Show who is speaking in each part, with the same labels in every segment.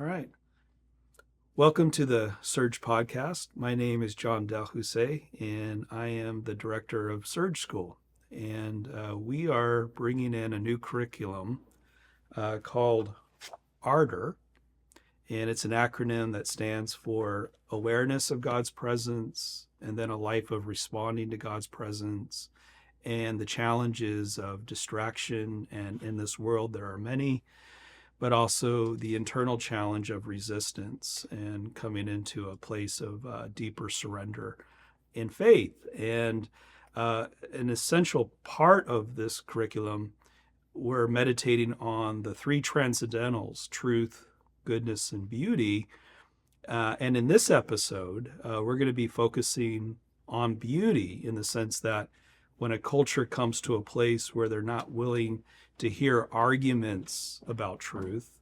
Speaker 1: All right. Welcome to the Surge Podcast. My name is John DelHousaye, and I am the director of Surge School. And we are bringing in a new curriculum called ARDER, and it's an acronym that stands for Awareness of God's Presence, and then a life of responding to God's presence, and the challenges of distraction. And in this world, there are many, but also the internal challenge of resistance and coming into a place of deeper surrender in faith. And an essential part of this curriculum, we're meditating on the three transcendentals: truth, goodness, and beauty. And in this episode, we're going to be focusing on beauty, in the sense that when a culture comes to a place where they're not willing to hear arguments about truth,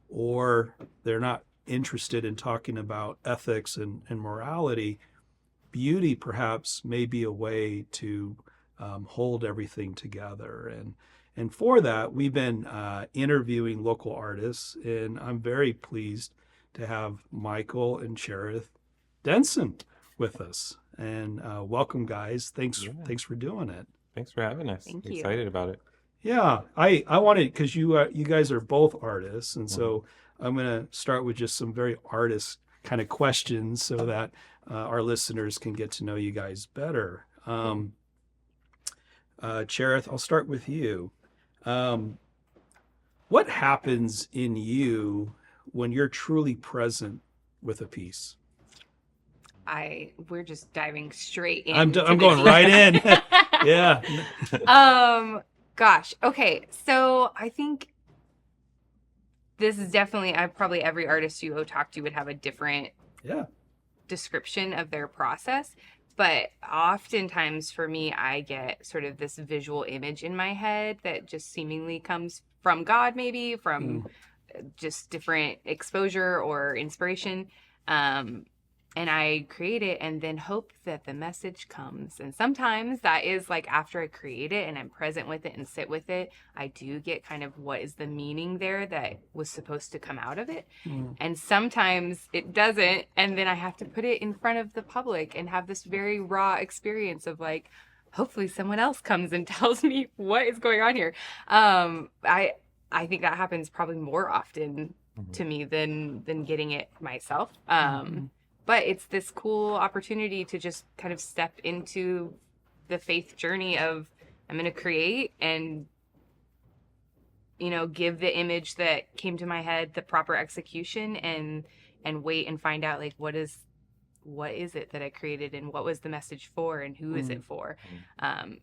Speaker 1: or they're not interested in talking about ethics and morality, beauty perhaps may be a way to hold everything together. And for that, we've been interviewing local artists, and I'm very pleased to have Michael and Charith Denson with us. And welcome, guys. Thanks for doing it.
Speaker 2: Thanks for having us.
Speaker 3: Thank you.
Speaker 2: Excited about it.
Speaker 1: Yeah, I wanted, because you guys are both artists, and so I'm going to start with just some very artist kind of questions so that our listeners can get to know you guys better. Charith, I'll start with you. What happens in you when you're truly present with a piece?
Speaker 3: We're just diving straight in.
Speaker 1: I'm going right in. Yeah.
Speaker 3: Gosh. Okay. So I think this is definitely, probably every artist you talk to would have a different description of their process. But oftentimes for me, I get sort of this visual image in my head that just seemingly comes from God, maybe from just different exposure or inspiration. And I create it and then hope that the message comes. And sometimes that is like after I create it and I'm present with it and sit with it, I do get kind of what is the meaning there that was supposed to come out of it. And sometimes it doesn't. And then I have to put it in front of the public and have this very raw experience of like, hopefully someone else comes and tells me what is going on here. I think that happens probably more often to me than getting it myself. But it's this cool opportunity to just kind of step into the faith journey of I'm going to create and, give the image that came to my head the proper execution and wait and find out like what is it that I created and what was the message for and who is it for.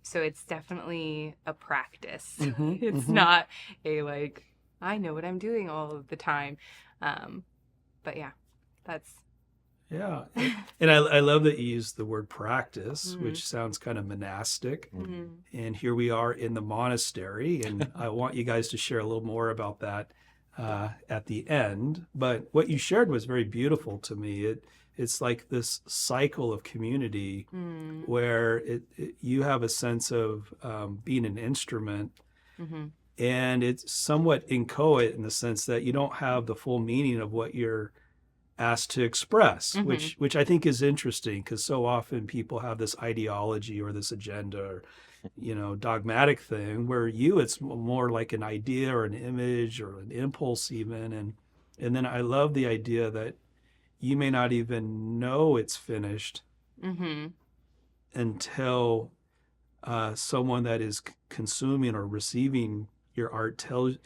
Speaker 3: So it's definitely a practice. It's not a like, I know what I'm doing all of the time. But yeah, that's...
Speaker 1: Yeah. And I love that you use the word practice, which sounds kind of monastic. And here we are in the monastery, and I want you guys to share a little more about that at the end. But what you shared was very beautiful to me. It's like this cycle of community where you have a sense of being an instrument, and it's somewhat inchoate in the sense that you don't have the full meaning of what you're asked to express, which I think is interesting, because so often people have this ideology or this agenda or dogmatic thing, where it's more like an idea or an image or an impulse even, and then I love the idea that you may not even know it's finished until someone that is consuming or receiving your art tells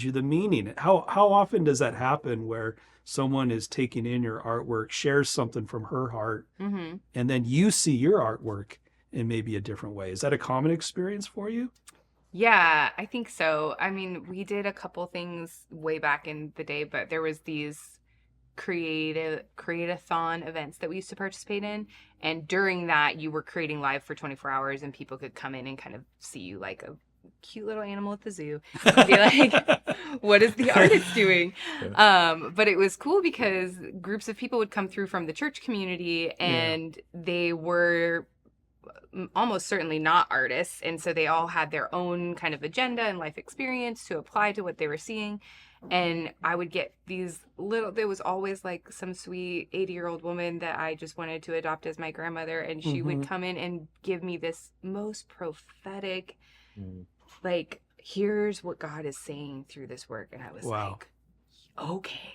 Speaker 1: you the meaning. How often does that happen, where someone is taking in your artwork, shares something from her heart, and then you see your artwork in maybe a different way? Is that a common experience for you?
Speaker 3: Yeah, I think so. I mean, we did a couple things way back in the day, but there was these create-a-thon events that we used to participate in. And during that, you were creating live for 24 hours and people could come in and kind of see you like a cute little animal at the zoo and be like, what is the artist doing? But it was cool because groups of people would come through from the church community and they were almost certainly not artists. And so they all had their own kind of agenda and life experience to apply to what they were seeing. And I would get these little, there was always like some sweet 80-year-old woman that I just wanted to adopt as my grandmother. And she would come in and give me this most prophetic, like, here's what God is saying through this work. And I was like, okay,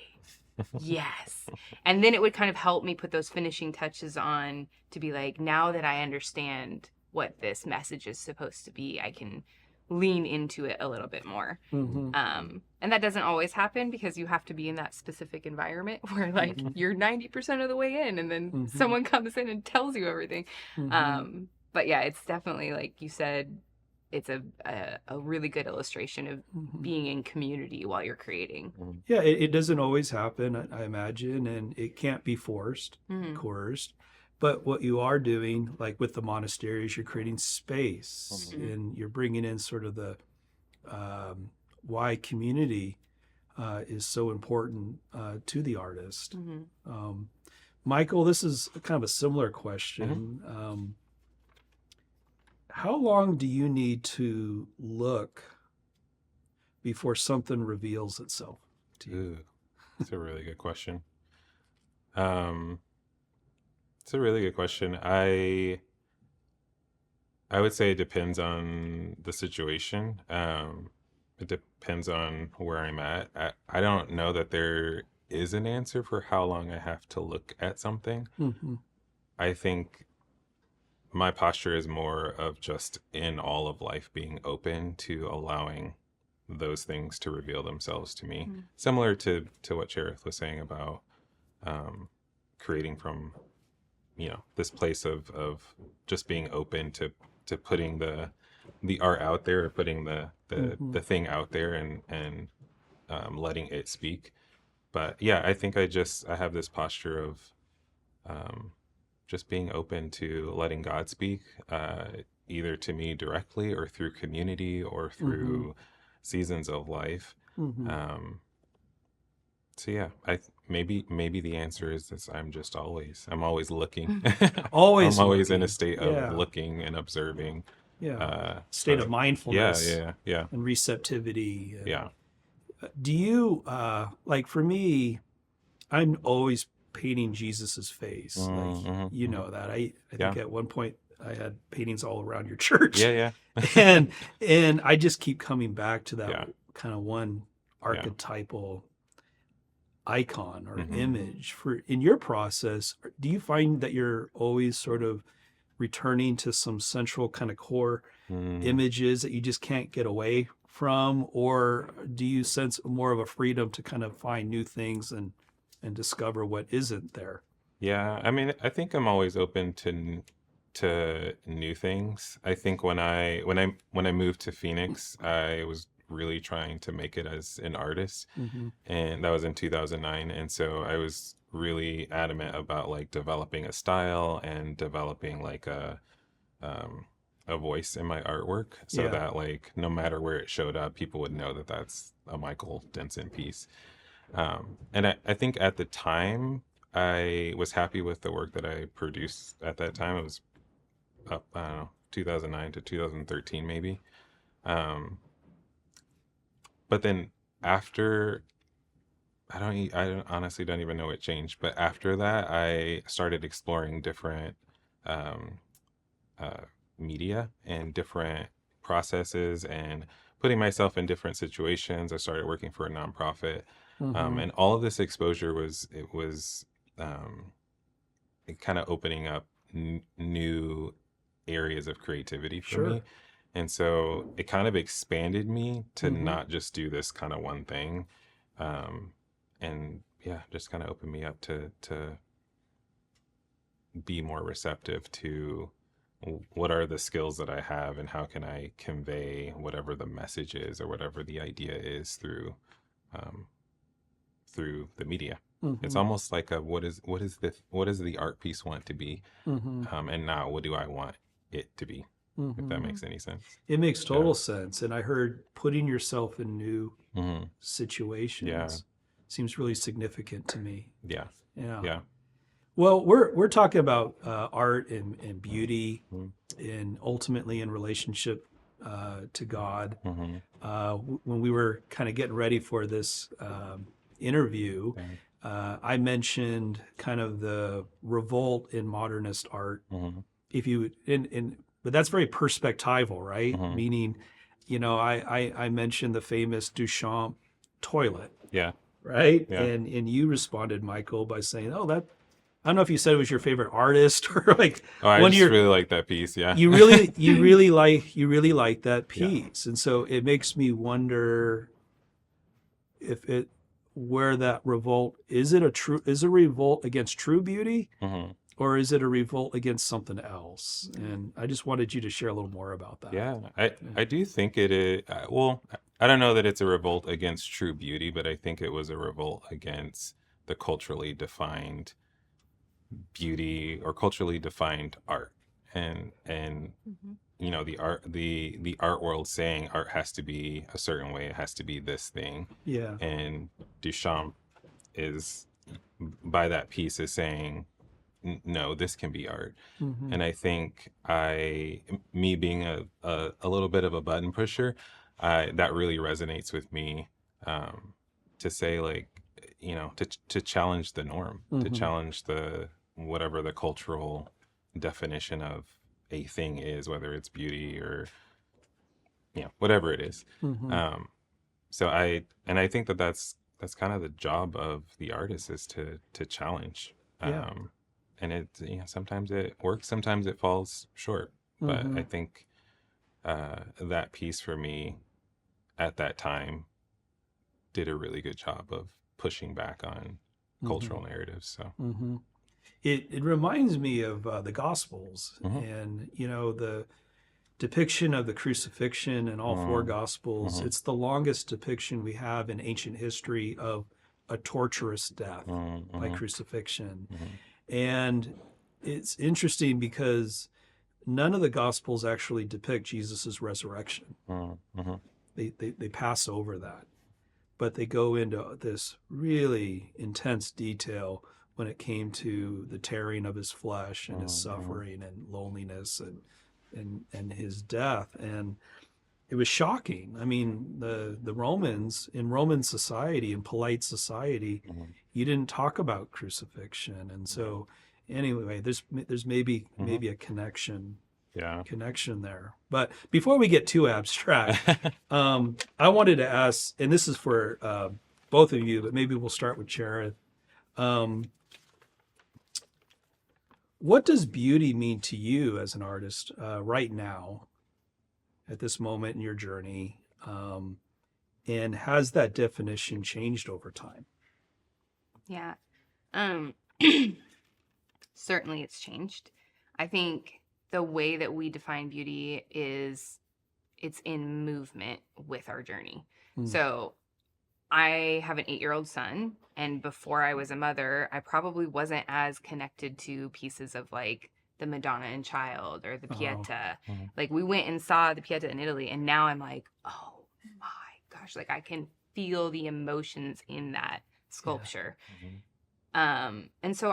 Speaker 3: yes. And then it would kind of help me put those finishing touches on to be like, now that I understand what this message is supposed to be, I can lean into it a little bit more. And that doesn't always happen because you have to be in that specific environment where like you're 90% of the way in and then someone comes in and tells you everything. But yeah, it's definitely, like you said, it's a really good illustration of being in community while you're creating.
Speaker 1: Yeah, it doesn't always happen, I imagine, and it can't be forced, coerced. But what you are doing, like with the monastery, is you're creating space and you're bringing in sort of the why community is so important to the artist. Michael, this is kind of a similar question. How long do you need to look before something reveals itself to you?
Speaker 2: Ooh, that's a really good question. It's a really good question. I would say it depends on the situation. It depends on where I'm at. I don't know that there is an answer for how long I have to look at something. I think my posture is more of just in all of life being open to allowing those things to reveal themselves to me. Similar to what Charith was saying about creating from, this place of just being open to putting the art out there, or putting the thing out there and letting it speak. But yeah, I think I have this posture of just being open to letting God speak, either to me directly or through community or through seasons of life. So yeah, maybe the answer is this: I'm always looking. I'm always in a state of looking and observing.
Speaker 1: State of mindfulness.
Speaker 2: Yeah.
Speaker 1: And receptivity.
Speaker 2: Yeah.
Speaker 1: Do you like, for me, I'm always painting Jesus's face. You know that. I think at one point I had paintings all around your church.
Speaker 2: Yeah.
Speaker 1: and I just keep coming back to that kind of one archetypal icon or image. For in your process, do you find that you're always sort of returning to some central kind of core images that you just can't get away from, or do you sense more of a freedom to kind of find new things and discover what isn't there?
Speaker 2: Yeah, I mean, I think I'm always open to new things. I think when I moved to Phoenix, I was really trying to make it as an artist, and that was in 2009. And so I was really adamant about like developing a style and developing like a voice in my artwork, so that like no matter where it showed up, people would know that that's a Michael Denson piece. And I think at the time I was happy with the work that I produced at that time. It was up, I don't know, 2009 to 2013 maybe. But then after, I honestly don't even know what changed. But after that, I started exploring different media and different processes and putting myself in different situations. I started working for a nonprofit. And all of this exposure was kind of opening up new areas of creativity for me. And so it kind of expanded me to not just do this kind of one thing. And yeah, just kind of opened me up to be more receptive to what are the skills that I have and how can I convey whatever the message is or whatever the idea is through the media. It's almost like what does the art piece want to be, and not what do I want it to be. If that makes any sense.
Speaker 1: It makes total sense. And I heard putting yourself in new situations seems really significant to me. Yeah. Well, we're talking about art and beauty, and ultimately in relationship to God.
Speaker 2: Mm-hmm.
Speaker 1: When we were kind of getting ready for this interview, I mentioned kind of the revolt in modernist art.
Speaker 2: Mm-hmm.
Speaker 1: If you but that's very perspectival, right?
Speaker 2: Mm-hmm.
Speaker 1: Meaning, I mentioned the famous Duchamp toilet,
Speaker 2: Yeah.
Speaker 1: right?
Speaker 2: Yeah.
Speaker 1: And you responded, Michael, by saying, "Oh, that." I don't know if you said it was your favorite artist or like
Speaker 2: I
Speaker 1: one of
Speaker 2: just
Speaker 1: your.
Speaker 2: really like that piece. Yeah.
Speaker 1: You really like that
Speaker 2: Yeah.
Speaker 1: piece, and so it makes me wonder where that revolt is. Is a revolt against true beauty,
Speaker 2: Mm-hmm.
Speaker 1: or is it a revolt against something else? And I just wanted you to share a little more about that.
Speaker 2: Yeah, I do think it is. Well, I don't know that it's a revolt against true beauty, but I think it was a revolt against the culturally defined beauty or culturally defined art, and the art world saying art has to be a certain way, it has to be this thing,
Speaker 1: Yeah.
Speaker 2: and Duchamp is by that piece is saying no, this can be art.
Speaker 1: Mm-hmm.
Speaker 2: And I think me being a little bit of a button pusher, that really resonates with me, to say like, to challenge the norm, to challenge whatever the cultural definition of a thing is, whether it's beauty or, whatever it is. So I think that's kind of the job of the artist, is to challenge.
Speaker 1: Yeah.
Speaker 2: And it, sometimes it works, sometimes it falls short. But I think that piece for me at that time did a really good job of pushing back on cultural narratives. So
Speaker 1: it reminds me of the Gospels, and the depiction of the crucifixion in all four Gospels. It's the longest depiction we have in ancient history of a torturous death by crucifixion. And it's interesting because none of the Gospels actually depict Jesus's resurrection. They pass over that, but they go into this really intense detail when it came to the tearing of his flesh and his suffering and loneliness and his death. And it was shocking. I mean, the Romans, in Roman society, in polite society, you didn't talk about crucifixion. And so anyway, there's maybe a connection there. But before we get too abstract, I wanted to ask, and this is for both of you, but maybe we'll start with Charith. What does beauty mean to you as an artist right now, at this moment in your journey? And has that definition changed over time?
Speaker 3: Yeah. Certainly it's changed. I think the way that we define beauty is it's in movement with our journey. So I have an 8-year-old son, and before I was a mother, I probably wasn't as connected to pieces of like the Madonna and Child or the Pieta. Like we went and saw the Pieta in Italy, and now I'm like, oh my gosh, like I can feel the emotions in that sculpture. And so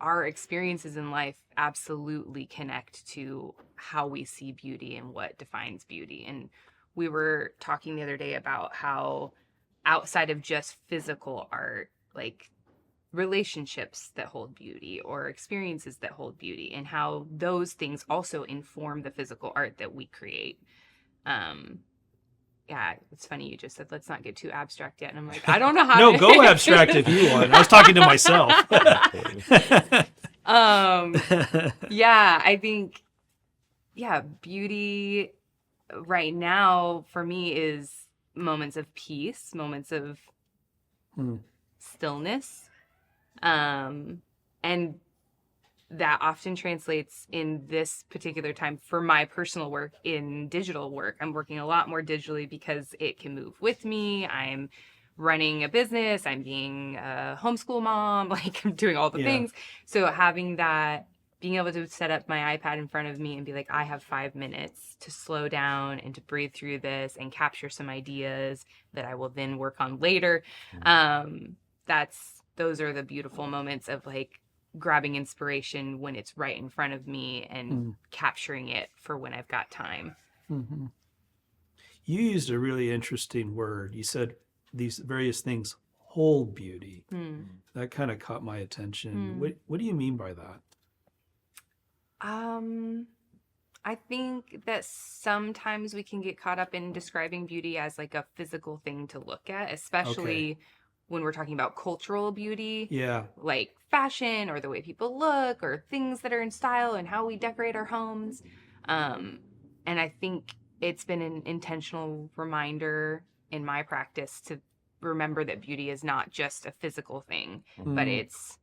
Speaker 3: our experiences in life absolutely connect to how we see beauty and what defines beauty. And we were talking the other day about how outside of just physical art, like relationships that hold beauty or experiences that hold beauty, and how those things also inform the physical art that we create. Yeah, it's funny you just said let's not get too abstract yet, and I'm like, I don't know how.
Speaker 1: No, go abstract if you want. I was talking to myself.
Speaker 3: Yeah, I think beauty right now for me is moments of peace, moments of stillness, and that often translates in this particular time for my personal work in digital work. I'm working a lot more digitally because it can move with me. I'm running a business. I'm being a homeschool mom. Like I'm doing all the things. So having that, being able to set up my iPad in front of me and be like, I have 5 minutes to slow down and to breathe through this and capture some ideas that I will then work on later. Those are the beautiful moments of like grabbing inspiration when it's right in front of me and capturing it for when I've got time.
Speaker 1: Mm-hmm. You used a really interesting word. You said these various things hold beauty. That kind of caught my attention. What do you mean by that?
Speaker 3: I think that sometimes we can get caught up in describing beauty as like a physical thing to look at, especially when we're talking about cultural beauty.
Speaker 1: Yeah.
Speaker 3: Like fashion or the way people look or things that are in style and how we decorate our homes. And I think it's been an intentional reminder in my practice to remember that beauty is not just a physical thing, but it's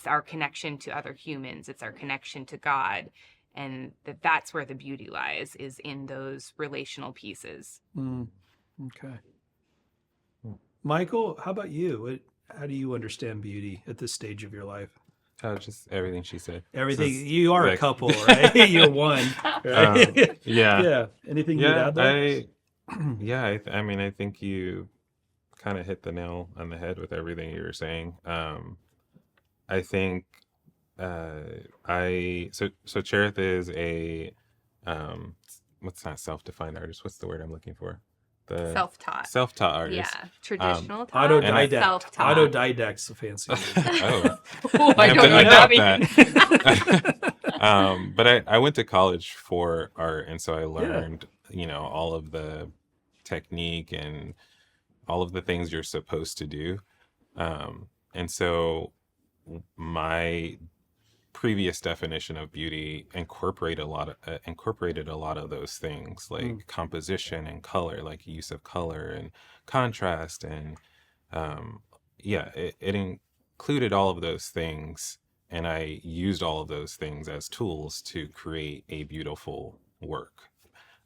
Speaker 3: our connection to other humans. It's our connection to God. And that's where the beauty lies, is in those relational pieces.
Speaker 1: Okay. Michael, how about you? How do you understand beauty at this stage of your life?
Speaker 2: Just everything she said.
Speaker 1: Everything. So you are a couple, right? You're one. Right?
Speaker 2: Yeah.
Speaker 1: Anything you'd add there?
Speaker 2: I mean, I think you kind of hit the nail on the head with everything you were saying. I think so Charith is a what's not self-defined artist? What's the word I'm looking for? The self-taught artist.
Speaker 3: Yeah, traditional
Speaker 1: autodidact.
Speaker 3: Self-taught.
Speaker 1: Autodidact's a fancy word.
Speaker 3: I don't know
Speaker 2: about that. But I went to college for art, and so I learned, all of the technique and all of the things you're supposed to do. And so my previous definition of beauty incorporated a lot of those things, like composition and color, like use of color and contrast, and it included all of those things, and I used all of those things as tools to create a beautiful work.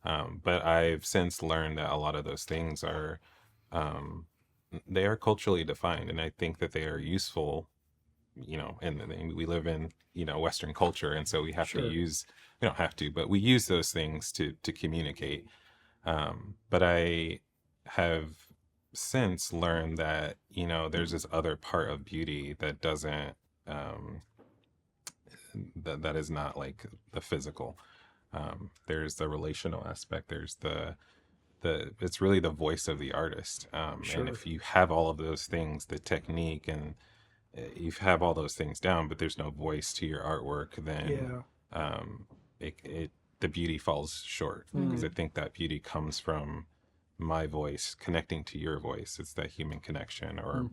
Speaker 2: But I've since learned that a lot of those things are they are culturally defined, and I think that they are useful, and we live in Western culture, and so we have to use, we don't have to, but we use those things to communicate. But I have since learned that there's this other part of beauty that doesn't that is not like the physical. There's the relational aspect. There's it's really the voice of the artist. And if you have all of those things, the technique, and you have all those things down, but there's no voice to your artwork, then the beauty falls short. Because I think that beauty comes from my voice connecting to your voice. It's that human connection, or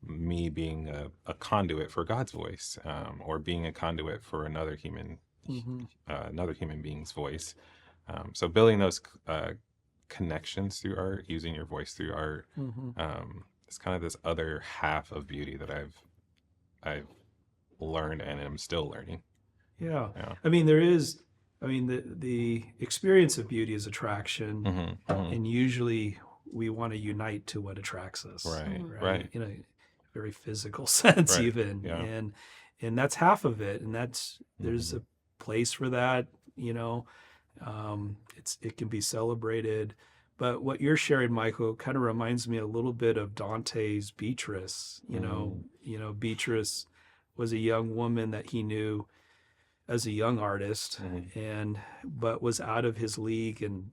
Speaker 2: me being a conduit for God's voice, or being a conduit for another human being's voice. So building those connections through art, using your voice through art, it's kind of this other half of beauty that I've learned and am still learning.
Speaker 1: Yeah. I mean, the experience of beauty is attraction, and usually we want to unite to what attracts us. Right. In a very physical sense, even. Yeah. And that's half of it. And there's a place for that, it can be celebrated. But what you're sharing, Michael, kind of reminds me a little bit of Dante's Beatrice. Beatrice was a young woman that he knew as a young artist, but was out of his league and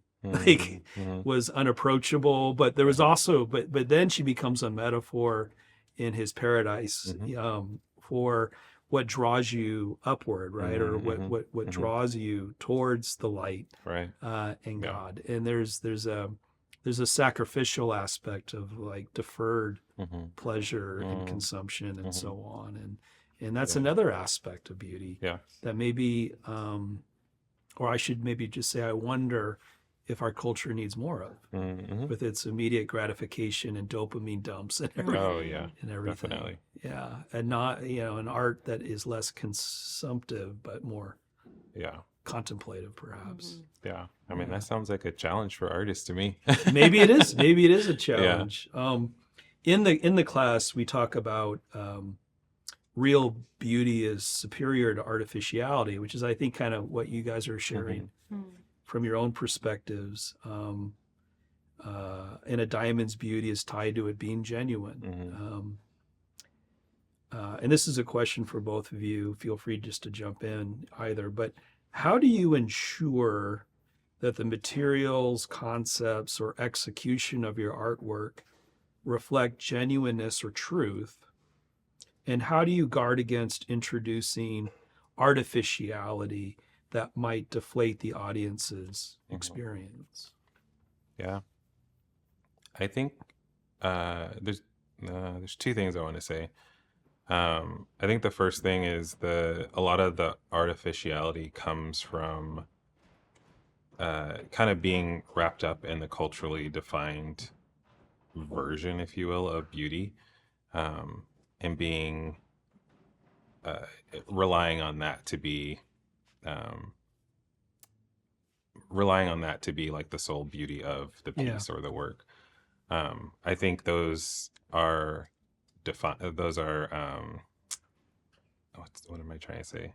Speaker 1: was unapproachable. But there was also, but then she becomes a metaphor in his paradise for what draws you upward, right? Or what draws you towards the light,
Speaker 2: right?
Speaker 1: And God. And there's a sacrificial aspect of like deferred pleasure and consumption and so on. And that's another aspect of beauty that maybe, or I should maybe just say, I wonder if our culture needs more of, with its immediate gratification and dopamine dumps and everything.
Speaker 2: Oh yeah,
Speaker 1: and everything.
Speaker 2: Definitely.
Speaker 1: Yeah, and not an art that is less consumptive but more contemplative, perhaps.
Speaker 2: Yeah, I mean that sounds like a challenge for artists to me.
Speaker 1: Maybe it is. Maybe it is a challenge. In the class we talk about real beauty is superior to artificiality, which is I think kind of what you guys are sharing. From your own perspectives, and a diamond's beauty is tied to it being genuine. and this is a question for both of you, feel free just to jump in either, but how do you ensure that the materials, concepts, or execution of your artwork reflect genuineness or truth? And how do you guard against introducing artificiality that might deflate the audience's experience?
Speaker 2: Yeah. I think there's two things I want to say. I think the first thing is a lot of the artificiality comes from kind of being wrapped up in the culturally defined version, if you will, of beauty, and being relying on that to be like the sole beauty of the piece or the work. I think those are what am I trying to say?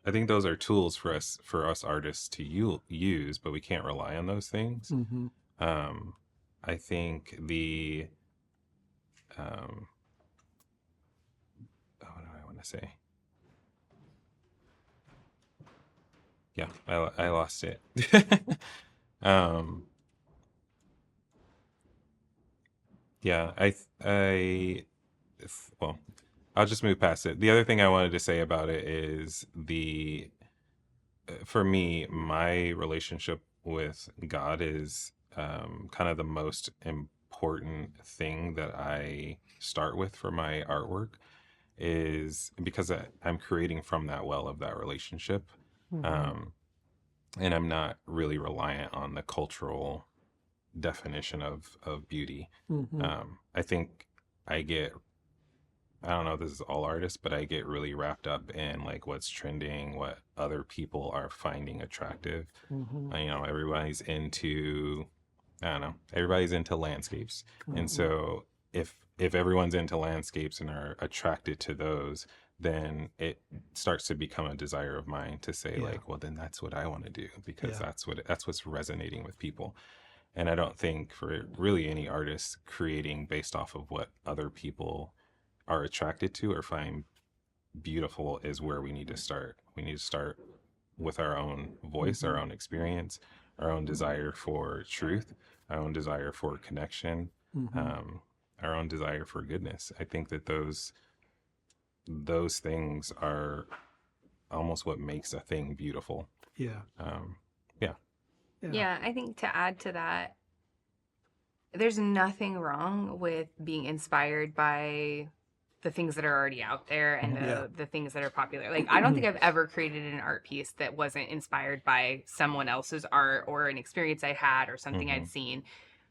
Speaker 2: I think those are tools for us artists to use, but we can't rely on those things.
Speaker 1: Mm-hmm.
Speaker 2: I think what do I want to say? Yeah, I lost it. Yeah, well, I'll just move past it. The other thing I wanted to say about it is for me, my relationship with God is kind of the most important thing that I start with for my artwork, is because I'm creating from that well of that relationship.
Speaker 1: Mm-hmm.
Speaker 2: And I'm not really reliant on the cultural definition of beauty.
Speaker 1: Mm-hmm.
Speaker 2: I think I don't know if this is all artists, but I get really wrapped up in like what's trending, what other people are finding attractive.
Speaker 1: Mm-hmm.
Speaker 2: Everybody's into landscapes.
Speaker 1: Mm-hmm.
Speaker 2: And so if everyone's into landscapes and are attracted to those, then it starts to become a desire of mine to say like, well, then that's what I want to do, because that's what's resonating with people. And I don't think for really any artist creating based off of what other people are attracted to or find beautiful is where we need to start. We need to start with our own voice, our own experience, our own desire for truth, our own desire for connection, our own desire for goodness. I think that those things are almost what makes a thing beautiful.
Speaker 3: Yeah, I think to add to that, there's nothing wrong with being inspired by the things that are already out there and the things that are popular. Like, I don't think I've ever created an art piece that wasn't inspired by someone else's art or an experience I had or something I'd seen.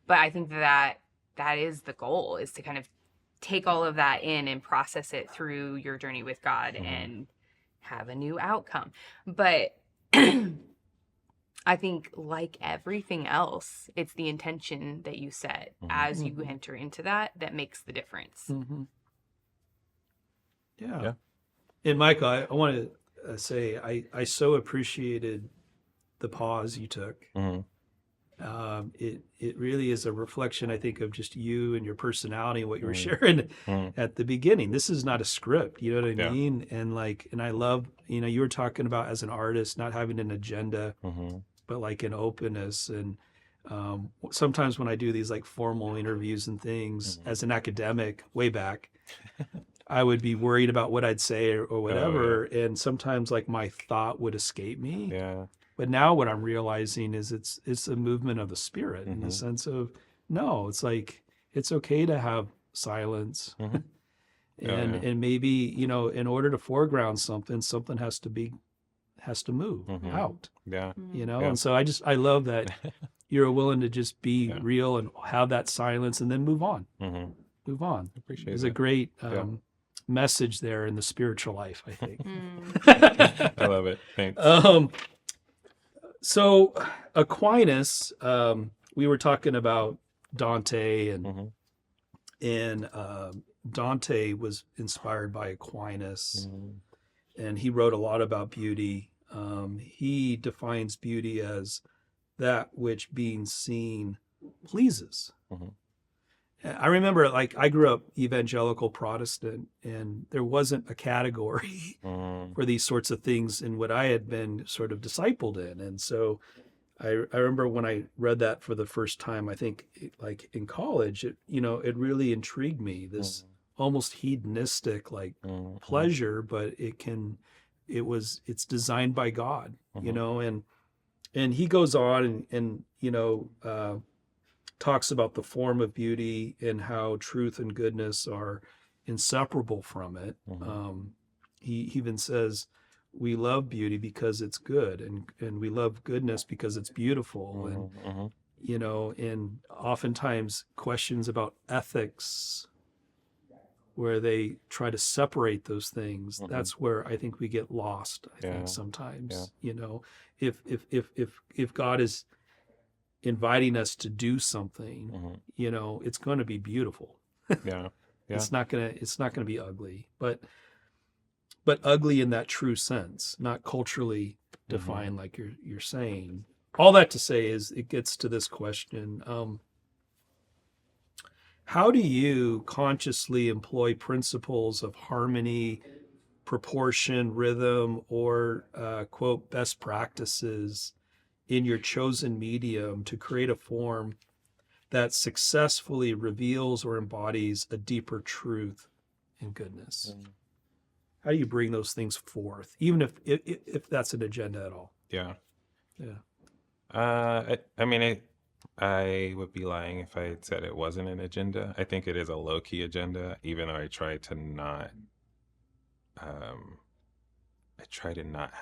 Speaker 3: But I think that is the goal, is to kind of take all of that in and process it through your journey with God and have a new outcome. But I think, like everything else, it's the intention that you set as you enter into that makes the difference.
Speaker 1: Mm-hmm. Yeah. And Michael, I want to say I so appreciated the pause you took. It really is a reflection, I think, of just you and your personality and what you were sharing at the beginning. This is not a script, you know what I mean? And I love, you were talking about as an artist not having an agenda, but like an openness. And sometimes when I do these like formal interviews and things as an academic way back, I would be worried about what I'd say or whatever. And sometimes like my thought would escape me.
Speaker 2: Yeah.
Speaker 1: But now what I'm realizing is it's a movement of the spirit in the sense of, no, it's like, it's okay to have silence. And maybe, in order to foreground something has to move out.
Speaker 2: Yeah.
Speaker 1: And so I love that you're willing to just be real and have that silence and then move on. Move on.
Speaker 2: Appreciate
Speaker 1: There's
Speaker 2: it.
Speaker 1: a great message there in the spiritual life, I think.
Speaker 2: I love it. Thanks.
Speaker 1: So Aquinas, we were talking about Dante and Dante was inspired by Aquinas and he wrote a lot about beauty. He defines beauty as that which being seen pleases. I remember, like, I grew up evangelical Protestant, and there wasn't a category for these sorts of things in what I had been sort of discipled in. And so I remember when I read that for the first time, I think like in college, it really intrigued me, this almost hedonistic like pleasure, but it's designed by God, and he goes on and talks about the form of beauty and how truth and goodness are inseparable from it. He even says, we love beauty because it's good, and we love goodness because it's beautiful. And oftentimes questions about ethics, where they try to separate those things, that's where I think we get lost. I think sometimes, if God is inviting us to do something, it's going to be beautiful. It's not gonna be ugly, but ugly in that true sense, not culturally defined, like you're saying. All that to say is, it gets to this question: how do you consciously employ principles of harmony, proportion, rhythm, or quote, best practices in your chosen medium to create a form that successfully reveals or embodies a deeper truth and goodness? How do you bring those things forth, even if that's an agenda at all?
Speaker 2: Yeah. I mean, I would be lying if I had said it wasn't an agenda. I think it is a low-key agenda, even though I try to not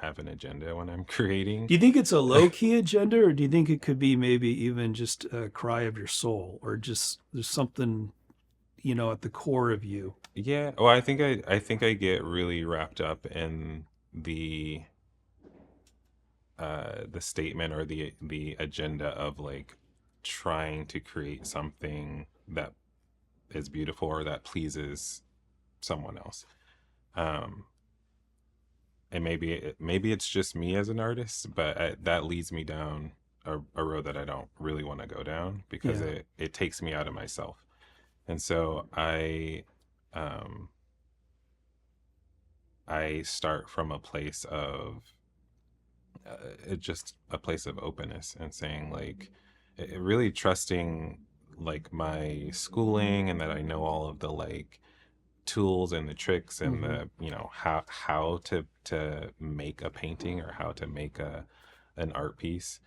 Speaker 2: have an agenda when I'm creating.
Speaker 1: Do you think it's a low-key agenda, or do you think it could be maybe even just a cry of your soul, or just there's something, at the core of you?
Speaker 2: Yeah. Well, I think I get really wrapped up in the statement or the agenda of like trying to create something that is beautiful or that pleases someone else. And maybe it's just me as an artist, but that leads me down a road that I don't really want to go down, because it takes me out of myself. And so I start from a place of just a place of openness, and saying like, really trusting like my schooling, and that I know all of the like tools and the tricks and the how to make a painting or how to make an art piece.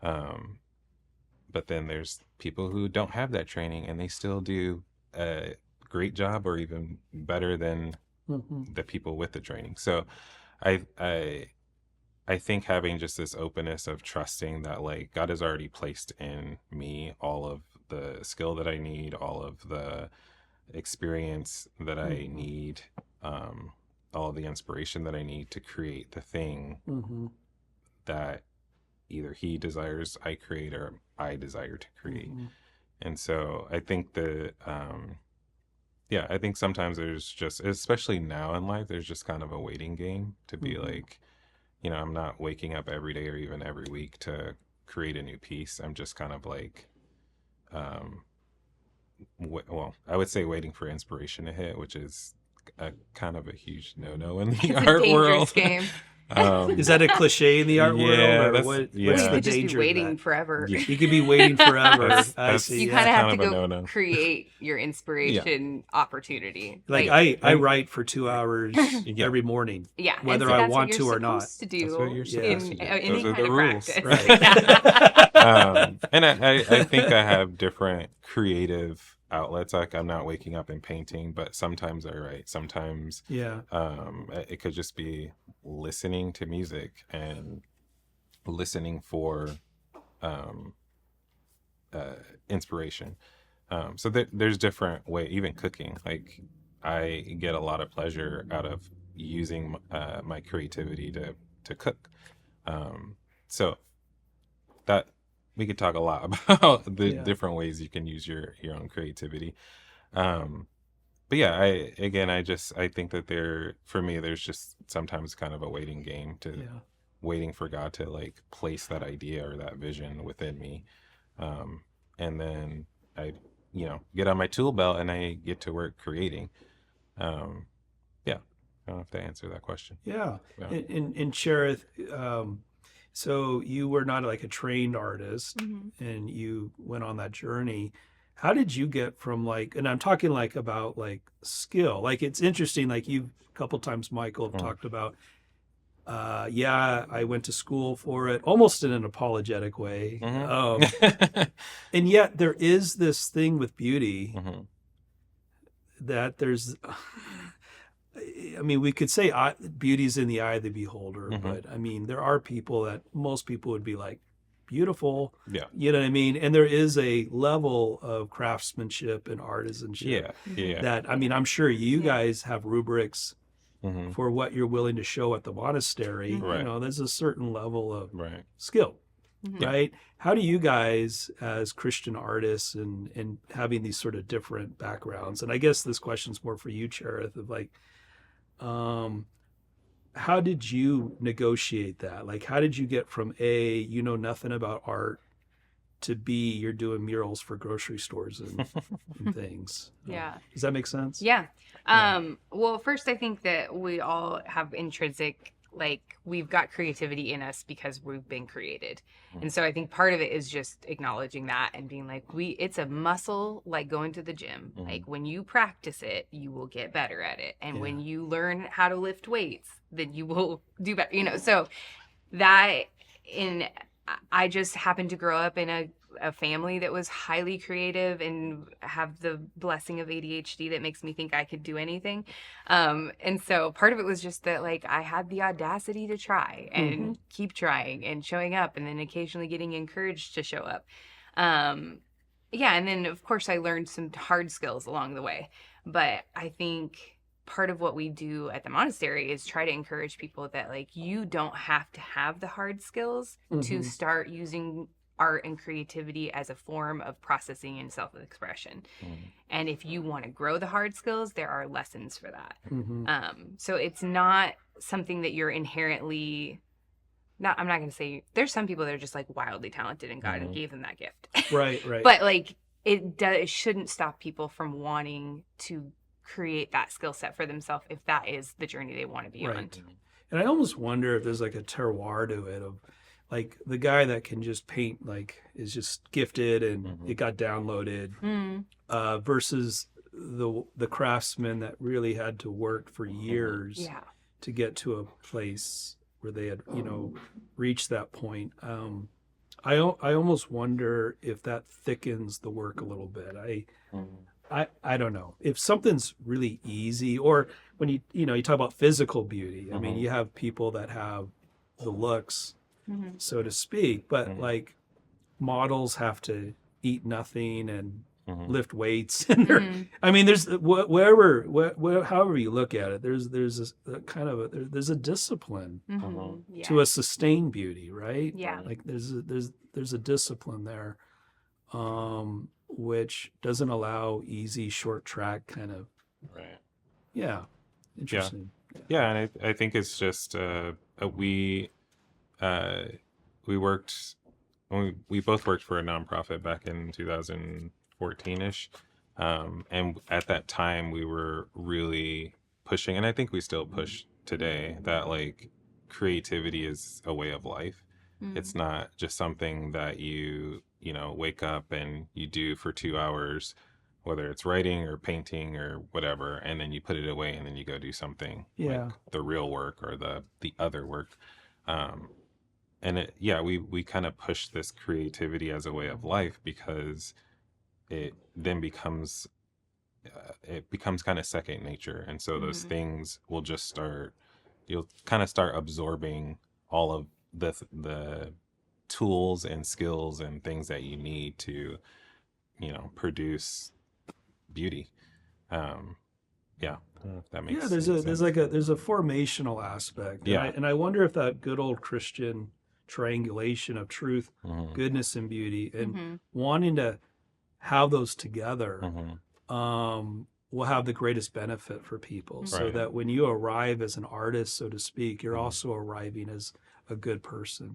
Speaker 2: But then there's people who don't have that training, and they still do a great job, or even better than the people with the training. So I think having just this openness of trusting that like God has already placed in me all of the skill that I need, all of the experience that I need, all of the inspiration that I need to create the thing that either he desires I create or I desire to create. And so I think I think sometimes there's just, especially now in life, there's just kind of a waiting game to be like, I'm not waking up every day or even every week to create a new piece. I'm just kind of like, I would say waiting for inspiration to hit, which is a kind of a huge no-no in the art world.
Speaker 3: Game.
Speaker 1: Is that a cliche in the art world, or what's
Speaker 3: you
Speaker 1: the
Speaker 3: could just
Speaker 1: danger
Speaker 3: be
Speaker 1: of
Speaker 3: waiting
Speaker 1: that?
Speaker 3: forever.
Speaker 1: You could be waiting forever. I see.
Speaker 3: You kind of have to go
Speaker 2: no-no.
Speaker 3: create your inspiration opportunity.
Speaker 1: Like I write for 2 hours every morning, whether I want to or not.
Speaker 3: To do
Speaker 2: that's what you're supposed to do.
Speaker 3: in any
Speaker 2: Those are
Speaker 3: kind
Speaker 2: the
Speaker 3: of
Speaker 2: rules.
Speaker 3: practice.
Speaker 2: And I think I have different creative outlets. Like I'm not waking up and painting, but sometimes I write. Sometimes it could just be listening to music and listening for inspiration. So there's different way. Even cooking, like I get a lot of pleasure out of using my creativity to cook. So that we could talk a lot about the different ways you can use your own creativity. But yeah, I think that for me, there's just sometimes kind of a waiting game to waiting for God to like place that idea or that vision within me. And then get on my tool belt and I get to work creating. Yeah, I don't know if that answered that question.
Speaker 1: Yeah. In Charith, so you were not like a trained artist, and you went on that journey. How did you get from like, and I'm talking like about like skill, like it's interesting, like you've a couple times, Michael, have talked about, I went to school for it, almost in an apologetic way. And yet there is this thing with beauty that there's, I mean, we could say beauty's in the eye of the beholder, but I mean, there are people that most people would be like, beautiful.
Speaker 2: Yeah.
Speaker 1: You know what I mean? And there is a level of craftsmanship and artisanship that, I mean, I'm sure you guys have rubrics for what you're willing to show at the monastery.
Speaker 2: Right.
Speaker 1: You know, there's a certain level of
Speaker 2: Right.
Speaker 1: skill, right? How do you guys as Christian artists and having these sort of different backgrounds, and I guess this question's more for you, Charith, of like, how did you negotiate that? Like, how did you get from A, you know nothing about art, to B, you're doing murals for grocery stores and things?
Speaker 3: Yeah.
Speaker 1: Does that make sense?
Speaker 3: Yeah. Well, first, I think that we all have intrinsic, like, we've got creativity in us because we've been created. And so I think part of it is just acknowledging that and being like, it's a muscle, like going to the gym. Like when you practice it, you will get better at it. And when you learn how to lift weights, then you will do better, you know? So that I just happened to grow up in a family that was highly creative and have the blessing of ADHD that makes me think I could do anything. And so part of it was just that, like, I had the audacity to try and keep trying and showing up, and then occasionally getting encouraged to show up. And then of course I learned some hard skills along the way. But I think part of what we do at the monastery is try to encourage people that, like, you don't have to have the hard skills to start using art and creativity as a form of processing and self-expression. And if you want to grow the hard skills, there are lessons for that. So it's not something that you're inherently I'm not going to say, there's some people that are just like wildly talented and God gave them that gift.
Speaker 1: Right.
Speaker 3: But like it shouldn't stop people from wanting to create that skill set for themselves if that is the journey they want to be on.
Speaker 1: And I almost wonder if there's like a terroir to it, of like the guy that can just paint, like, is just gifted and it got downloaded, versus the craftsman that really had to work for years to get to a place where they had, reached that point. I almost wonder if that thickens the work a little bit. I don't know if something's really easy, or when you talk about physical beauty. I mean, you have people that have the looks, so to speak, but like models have to eat nothing and lift weights, and I mean, there's however you look at it, there's a kind of there's a discipline to a sustained beauty, right? Like there's a discipline there, which doesn't allow easy short track kind of. Interesting.
Speaker 2: And I think it's just we worked, we both worked for a nonprofit back in 2014-ish, and at that time we were really pushing, and I think we still push today, that like creativity is a way of life. It's not just something that you wake up and you do for 2 hours, whether it's writing or painting or whatever, and then you put it away and then you go do something like the real work or the other work. And we kind of push this creativity as a way of life, because it then becomes kind of second nature. And so those things will just you'll kind of start absorbing all of the tools and skills and things that you need to, produce beauty. I don't know if that makes sense. There's a formational aspect. And I wonder if that good old Christian triangulation of truth, goodness, and beauty, and wanting to have those together, will have the greatest benefit for people. So that when you arrive as an artist, so to speak, you're also arriving as a good person.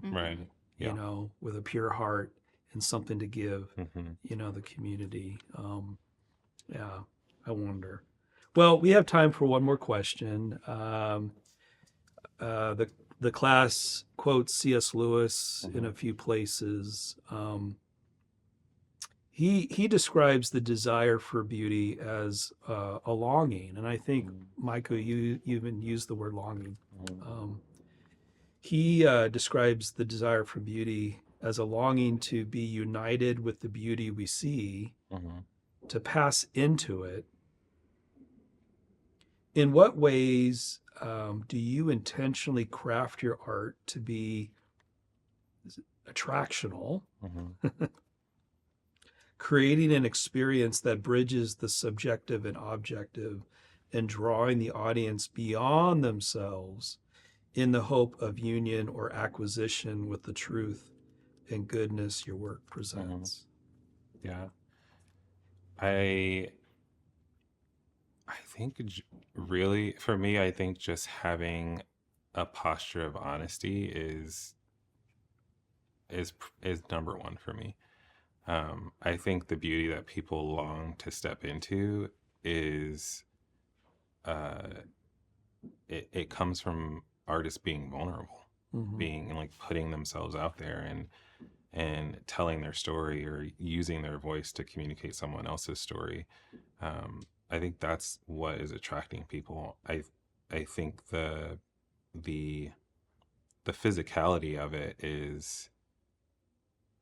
Speaker 2: With a pure heart
Speaker 1: and something to give,
Speaker 2: Mm-hmm.
Speaker 1: the community. Yeah, I wonder. Well, we have time for one more question. The class quotes C.S. Lewis in a few places. He describes the desire for beauty as a longing, and I think, Michael, you even used the word longing. He describes the desire for beauty as a longing to be united with the beauty we see, to pass into it. In what ways do you intentionally craft your art to be attractional, creating an experience that bridges the subjective and objective, and drawing the audience beyond themselves in the hope of union or acquisition with the truth and goodness your work presents?
Speaker 2: Yeah. I think really, for me, I think just having a posture of honesty is number one for me. I think the beauty that people long to step into is it comes from artists being vulnerable, being like putting themselves out there and telling their story or using their voice to communicate someone else's story. I think that's what is attracting people. I think the physicality of it is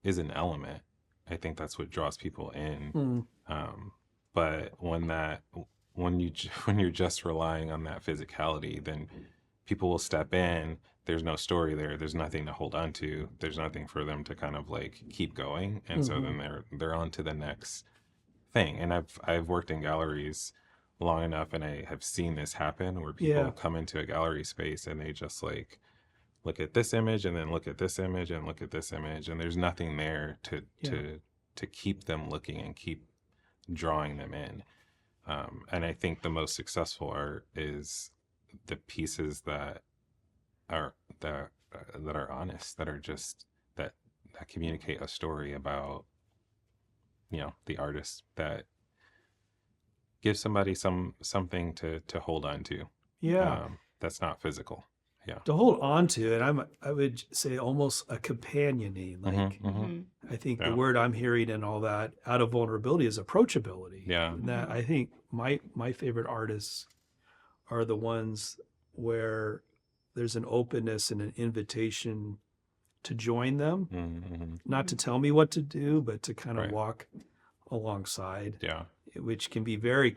Speaker 2: an element. I think that's what draws people in. But when you're just relying on that physicality, then people will step in. There's no story there. There's nothing to hold on to. There's nothing for them to kind of like keep going. And so then they're on to the next thing. And I've worked in galleries long enough, and I have seen this happen where people come into a gallery space and they just like look at this image and then look at this image and look at this image, and there's nothing there to keep them looking and keep drawing them in. And I think the most successful art is the pieces that are honest, that are just that communicate a story about the artist, that gives somebody something to hold on to. That's not physical.
Speaker 1: To hold on to, and I would say almost a companion-y. Like I think the word I'm hearing and all that out of vulnerability is approachability. And that I think my favorite artists are the ones where there's an openness and an invitation to join them, not to tell me what to do, but to kind of walk alongside. Which can be very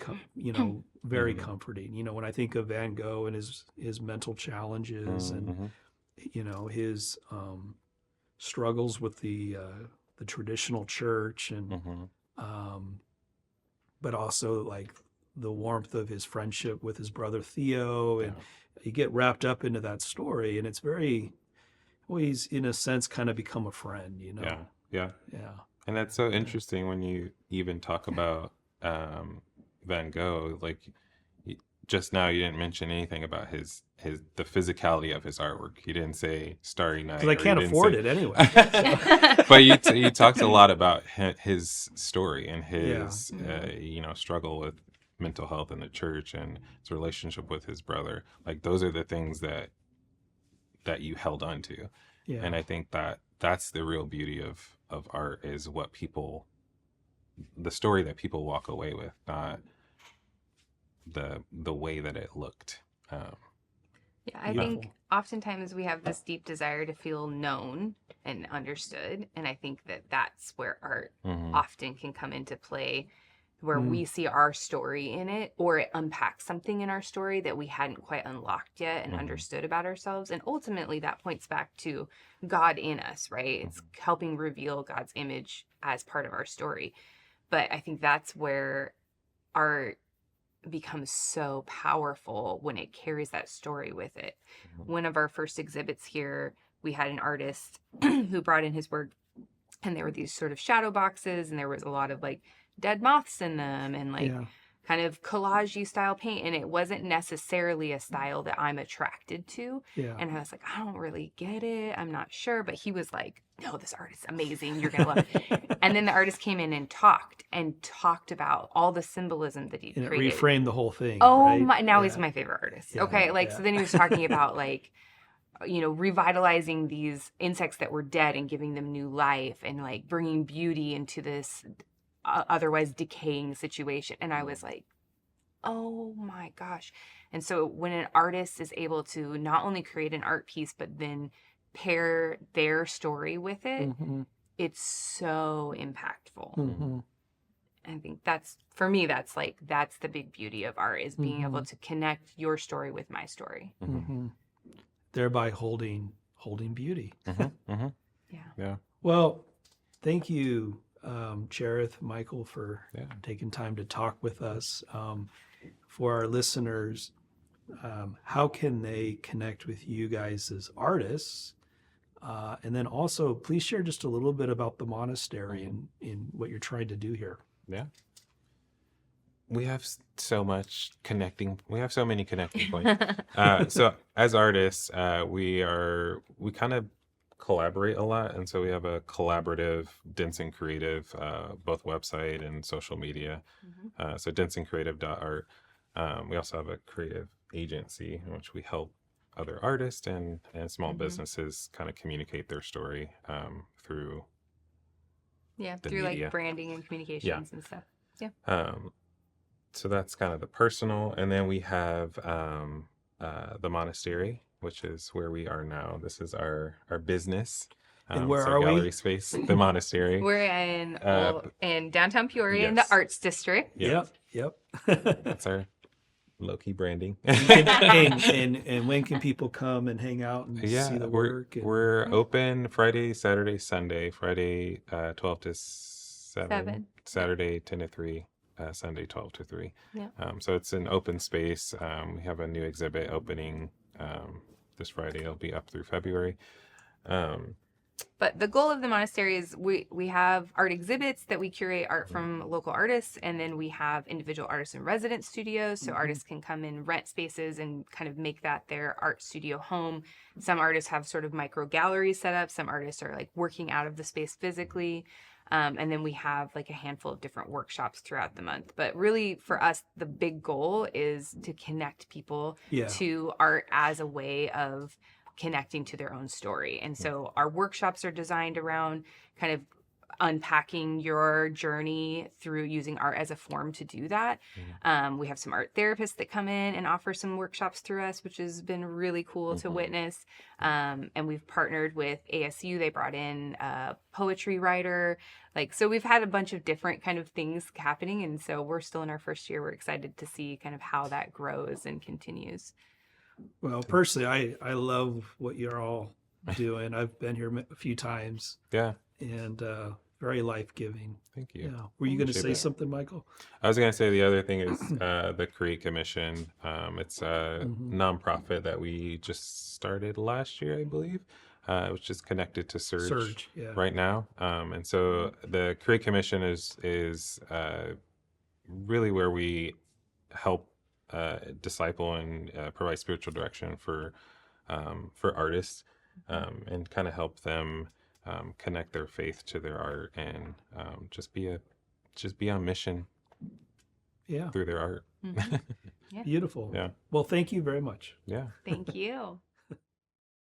Speaker 1: very comforting. When I think of Van Gogh and his mental challenges and his struggles with the traditional church, and but also like the warmth of his friendship with his brother Theo, and you get wrapped up into that story, and it's very always, in a sense, kind of become a friend. And
Speaker 2: that's so interesting when you even talk about Van Gogh. Like just now, you didn't mention anything about the physicality of his artwork. You didn't say Starry Night,
Speaker 1: because I can't afford it anyway.
Speaker 2: But you talked a lot about his story and his struggle with mental health in the church and his relationship with his brother. Like those are the things that you held on to. And I think that's the real beauty of art, is the story that people walk away with, not the way that it looked.
Speaker 3: I think oftentimes we have this deep desire to feel known and understood, and I think that's where art often can come into play, where we see our story in it, or it unpacks something in our story that we hadn't quite unlocked yet and understood about ourselves. And ultimately that points back to God in us, right? It's helping reveal God's image as part of our story. But I think that's where art becomes so powerful, when it carries that story with it. One of our first exhibits here, we had an artist who brought in his work, and there were these sort of shadow boxes, and there was a lot of like dead moths in them, and like kind of collage-y style paint, and it wasn't necessarily a style that I'm attracted to.
Speaker 1: Yeah.
Speaker 3: And I was like, I don't really get it. I'm not sure. But he was like, no, this art is amazing. You're going to love it. And then the artist came in and talked about all the symbolism that he
Speaker 1: And it
Speaker 3: created.
Speaker 1: reframed the whole thing.
Speaker 3: Oh,
Speaker 1: right?
Speaker 3: my, now he's my favorite artist.
Speaker 1: Yeah,
Speaker 3: Okay. Like,
Speaker 1: yeah.
Speaker 3: so then he was talking about like, you know, revitalizing these insects that were dead and giving them new life and like bringing beauty into this otherwise decaying situation. And I was like, oh my gosh. And so when an artist is able to not only create an art piece, but then pair their story with it, it's so impactful. I think that's, for me, that's the big beauty of art, is being able to connect your story with my story.
Speaker 1: Thereby holding beauty.
Speaker 3: Yeah.
Speaker 1: Well, thank you, Charith, Michael, for taking time to talk with us. For our listeners, how can they connect with you guys as artists? And then also, please share just a little bit about the monastery and in what you're trying to do here.
Speaker 2: Yeah. We have so much connecting. We have so many connecting points. So as artists, we kind of collaborate a lot. And so we have a collaborative Denson Creative, both website and social media. So densoncreative.art. We also have a creative agency in which we help other artists and small businesses kind of communicate their story through
Speaker 3: through
Speaker 2: media.
Speaker 3: like branding and communications and stuff.
Speaker 2: So that's kind of the personal. And then we have the monastery, which is where we are now. This is our business.
Speaker 1: And where
Speaker 2: so
Speaker 1: are
Speaker 2: gallery
Speaker 1: we?
Speaker 2: space, the monastery.
Speaker 3: We're in downtown Peoria in the Arts District.
Speaker 1: Yep.
Speaker 2: That's our low-key branding.
Speaker 1: and when can people come and hang out and see the work?
Speaker 2: We're open Friday, Saturday, Sunday. Friday 12 to 7. Saturday 10 to 3. Sunday 12 to 3. So it's an open space. We have a new exhibit opening this Friday. It'll be up through February.
Speaker 3: But the goal of the monastery is we have art exhibits that we curate art from local artists, and then we have individual artists in resident studios, so artists can come and rent spaces and kind of make that their art studio home. Some artists have sort of micro galleries set up. Some artists are like working out of the space physically. And then we have like a handful of different workshops throughout the month. But really for us, the big goal is to connect people to art as a way of connecting to their own story. And so our workshops are designed around kind of unpacking your journey through using art as a form to do that. We have some art therapists that come in and offer some workshops through us, which has been really cool to witness. And we've partnered with ASU. They brought in a poetry writer. So we've had a bunch of different kind of things happening. And so we're still in our first year. We're excited to see kind of how that grows and continues.
Speaker 1: Well, personally, I love what you're all doing. I've been here a few times. And very life-giving.
Speaker 2: Thank you.
Speaker 1: Were you going to say something, Michael?
Speaker 2: I was going to say the other thing is the Create Commission. It's a nonprofit that we just started last year, I believe, which is connected to Surge right now. And so the Create Commission is really where we help disciple and provide spiritual direction for artists and kind of help them connect their faith to their art and just be on mission through their art.
Speaker 1: Beautiful. Well, thank you very much.
Speaker 3: Thank you.